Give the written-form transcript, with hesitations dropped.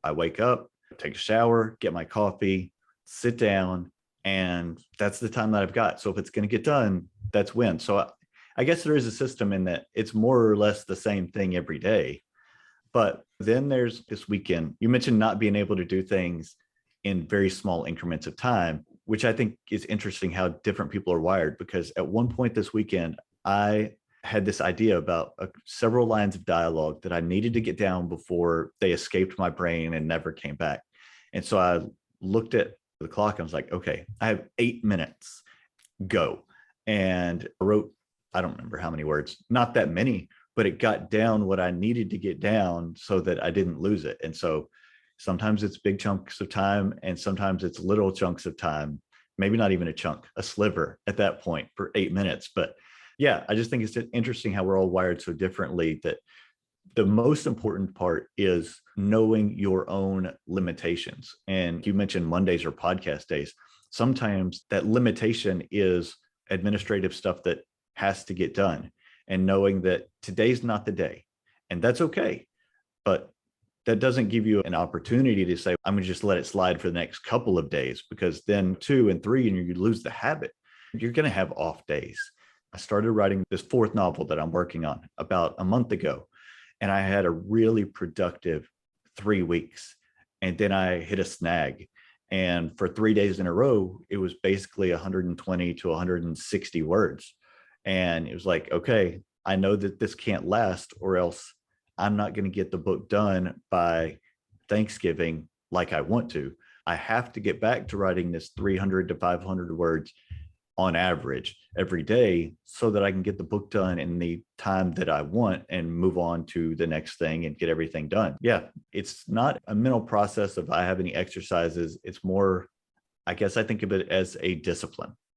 I wake up, take a shower, get my coffee, sit down, and that's the time that I've got. So if it's going to get done, that's when. So I guess there is a system in that it's more or less the same thing every day. But then there's this weekend. You mentioned not being able to do things in very small increments of time, which I think is interesting how different people are wired. Because at one point this weekend, I had this idea about several lines of dialogue that I needed to get down before they escaped my brain and never came back. And so I looked at the clock and I was like, okay, I have 8 minutes, go. And I wrote, I don't remember how many words, not that many, but it got down what I needed to get down so that I didn't lose it. And so sometimes it's big chunks of time and sometimes it's little chunks of time, maybe not even a chunk, a sliver at that point for 8 minutes. But yeah, I just think it's interesting how we're all wired so differently that the most important part is knowing your own limitations. And you mentioned Mondays or podcast days. Sometimes that limitation is administrative stuff that has to get done, and knowing that today's not the day, and that's okay. But that doesn't give you an opportunity to say, I'm going to just let it slide for the next couple of days, because then 2 and 3, and you lose the habit. You're going to have off days. I started writing this fourth novel that I'm working on about a month ago, and I had a really productive 3 weeks. And then I hit a snag. And for 3 days in a row, it was basically 120 to 160 words. And it was like, okay, I know that this can't last, or else I'm not going to get the book done by Thanksgiving like I want to. I have to get back to writing this 300 to 500 words on average every day so that I can get the book done in the time that I want and move on to the next thing and get everything done. Yeah, it's not a mental process of I have any exercises. It's more, I guess I think of it as a discipline.